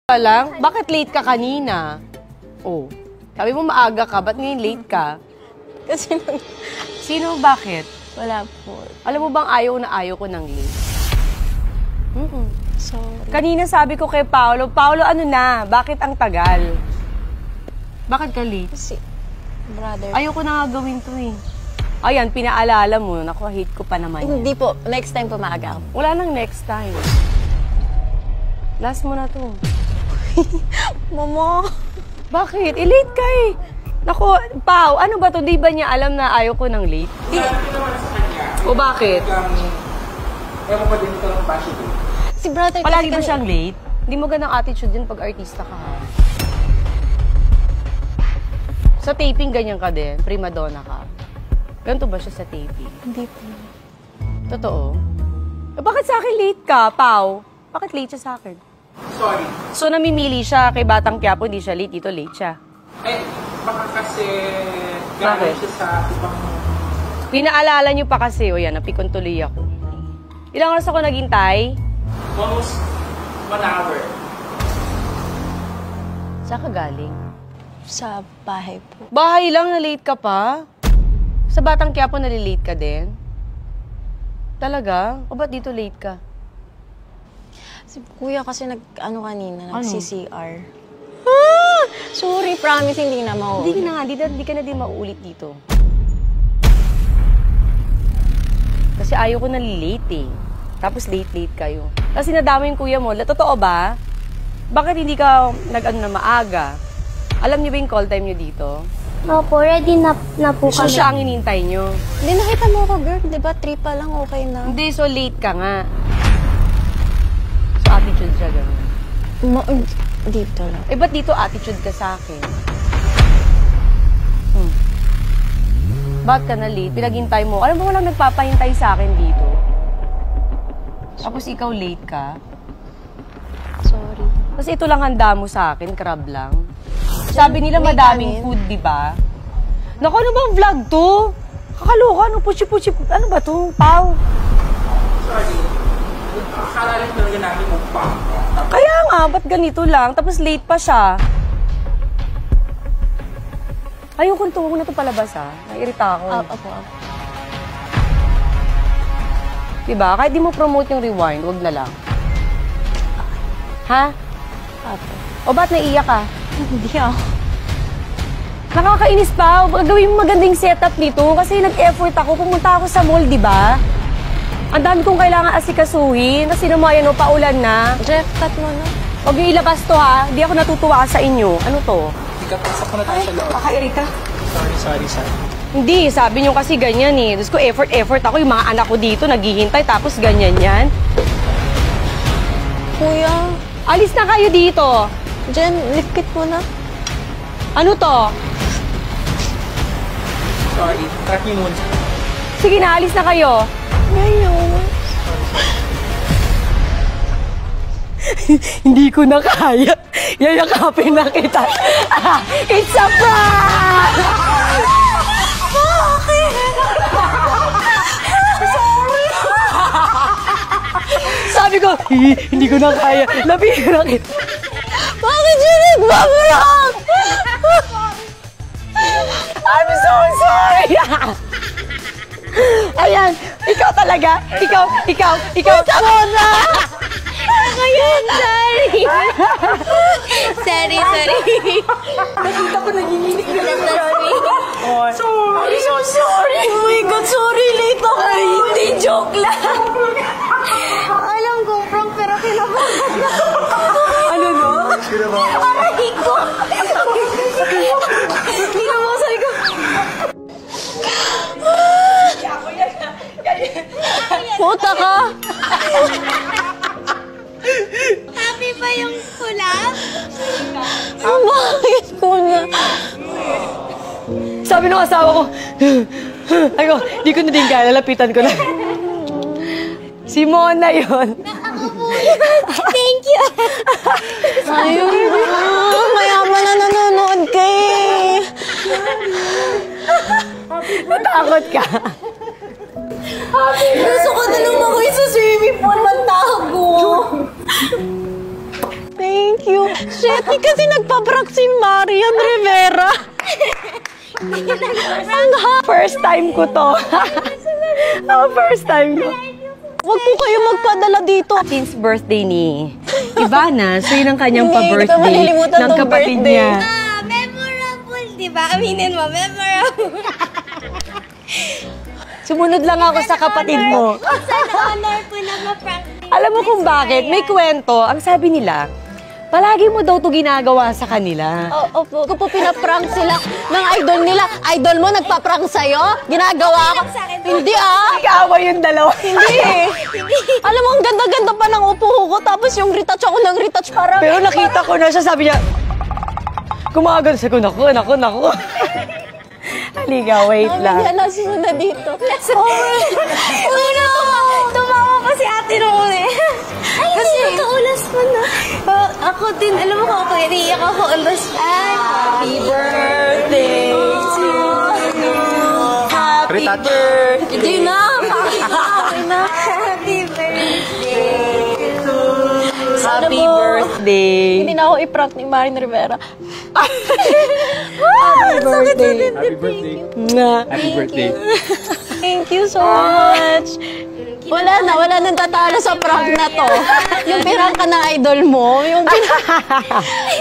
ka lang? Bakit late ka kanina? Oh, sabi mo maaga ka, ba't ngayon late ka? Kasi Sino, bakit? wala po. Alam mo bang ayaw ko ng late? Sorry. Kanina sabi ko kay Paolo, ano na, bakit ang tagal? Bakit ka late? Kasi, brother. Ayoko na nga gawin to eh. Ayan, pinaalala mo, naku, hate ko pa naman yan. Hindi po. Next time po maaga ako. Wala nang next time. Last mo na to. Mama! Bakit? Late ka eh. Naku, Pao, ano ba to? Di ba niya alam na ayaw ko ng late? O bakit? Ewan pa din ito ng passion. Si brother Palagi kasi ba siyang late? Hindi mo ganang attitude yun pag artista ka ha? Sa taping, ganyan ka din. Prima donna ka. Ganito ba siya sa taping? Hindi po. Totoo? Bakit sa akin late ka, Pao? Bakit late siya sa akin? Sorry. So, namimili siya kay Batang Quiapo, hindi siya late. Dito, late siya. Eh, baka kasi Bakit? galing siya sa ibang... Pinaalala niyo pa kasi, o yan, napikon tuloy ako. Ilang oras ako naghintay? Almost 1 hour. Saan ka galing? Sa bahay po. Bahay lang, na late ka pa? Sa Batang Quiapo, nalilate ka din? Talaga? O ba't dito late ka? Si kuya kasi kanina, Ano? nag-CCR. Ah! Sorry, promise, hindi na mauulit. Hindi ka na din mauulit dito. Kasi ayaw ko nalilate eh. Tapos late kayo. Kasi nadama yung kuya mo. Totoo ba? Bakit hindi ka nag-ano na maaga? Alam niyo ba yung call time niyo dito? Opo, ready na po So kami. siya ang inintay niyo. Hindi, nakita mo ako, girl. Di ba? 3 pa lang, okay na. Hindi, so late ka nga. So attitude siya gano'n. Dito lang. Eh, ba't dito attitude ka sa akin? Ba't ka na late? Pinaghintay mo. Alam mo, walang nagpapahintay sa akin dito. Tapos ikaw late ka. Sorry. Tapos ito lang handa mo sa akin, crab lang. Sabi nila May madaming kanin. food, di ba? Naku, ano bang vlog to? Kakaloka, ano puchi-puchi, ano ba to? Pau. Sorry. Akala rin talaga namin mukbang. Kaya nga, ba't ganito lang? Tapos late pa siya. Ayoko nito, huwag na ito palabas ha. Nairita ako. Opo. Diba? Kahit di mo promote yung rewind, huwag na lang. Ha? Opo. O ba't naiiyak ka? Hindi ako. Nakakainis pa. Gawin mo magandang setup nito kasi nag-effort ako. Pumunta ako sa mall, di ba? Ang dami kong kailangan asikasuhin. Kasi naman yan, paulan na. Jeff, cut mo na. Huwag yung ilabas to ha. Di ako natutuwa sa inyo. Ano to? Ikapasok ko na tayo sa loob. Kakairita. Sorry. Hindi, sabi nyo kasi ganyan eh. Tapos ko effort ako. Yung mga anak ko dito naghihintay tapos ganyan yan. Kuya, Alis na kayo dito. Jen, lipkit mo na. Ano to? Sorry. Track niyo muna. Sige na, alis na kayo. Ngayon. Hindi ko na kaya. Yayakapin na kita. It's a prank! Bakit? Sorry! Sabi ko, hindi ko na kaya. Labihin na kita. Bakit yun nagbablog? I'm so sorry! Ayan, ikaw talaga. Ikaw. Mona! Ngayon, sorry. sorry. Nakita ko nanginginig na lang. Sorry. So sorry. Oh my God, sorry. Late ako. Ay, hindi, joke lang. Alam ko, prank, pero kinabahan na. Ano no? Aray ko! Kinabasan ko. Puta ka. Happy ba yung kulap? Bakit ko na? Sabi ng asawa ko, ay ko, di ko na din kaya, lalapitan ko na. Si Mona yun. Ako po. Thank you. Ayun na. Mayaman na nanonood ka eh. Natakot ka. Gusto ko na lumakoy sa swimming pool. Magtago. Thank you. Shit, kasi nagpa-prank si Marian Rivera. First time ko to. First time ko. Huwag po kayo magpadala dito. Since birthday ni Ivana, so yun ang kanyang Hindi ko pa-birthday malilimutan ng tong kapatid birthday. niya. Memorable, di ba? Aminin mo, memorable. Sumunod lang ako sa kapatid mo. Sana honor po na ma-prank. Alam mo kung bakit? May kwento. Ang sabi nila, palagi mo daw to ginagawa sa kanila. Opo, ko po pinaprank sila ng idol nila. Idol mo nagpa-prank sa'yo? Ginagawa ko? Hindi Nag-aaway yung dalawa. Hindi Alam mo, ang ganda-ganda pa ng upo ko. Tapos yung retouch ako ng retouch parang... Pero nakita ko na siya, sabi niya, kumagal sa ko, naku. Halika, wait lang. Yan, nasunod na dito. Tumawa pa si ate nung una. Kasi kaulas mo na. Ako din, alam mo kung ako, iniiyak ako on the spot. Happy birthday to you. Happy birthday. Hindi na. Happy birthday to Happy birthday. Hindi na ako i-prank ni Marian Rivera. Happy birthday. Happy birthday. Happy birthday. Thank you so much. Wala nang tatalo sa prank na to. Yung pirang ka na idol mo,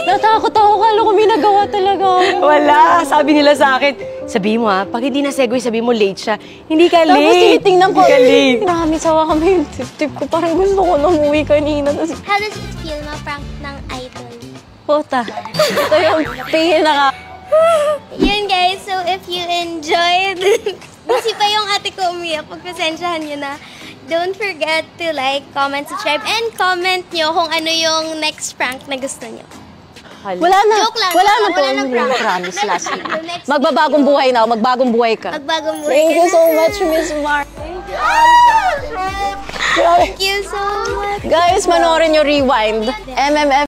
natakot ako, kala ko may nagawa talaga. Wala. Sabi nila sa akin, sabi mo pag hindi na segue, sabi mo late siya. Hindi ka late. Tapos tinitingnan ko, Hindi ka late. marami sawa kami yung tip ko. Parang gusto ko na umuwi kanina. How does it feel ma-prank ng idol? Puta. Ito yung pinaka... Yun guys, so if you enjoyed, kasi pa yung ate ko umiyak, pagpasensyahan nyo na. Don't forget to like, comment, subscribe, and comment nyo kung ano yung next prank na gusto nyo. Wala na. Joke lang, Wala joke na lang, po. wala nang prank. Promise last week. The next- Magbabagong buhay na ako. Magbagong buhay ka. Magbagong buhay Thank ka you na. so much, Miss Mar. Thank you so much. Guys, manoorin nyo Rewind. MMF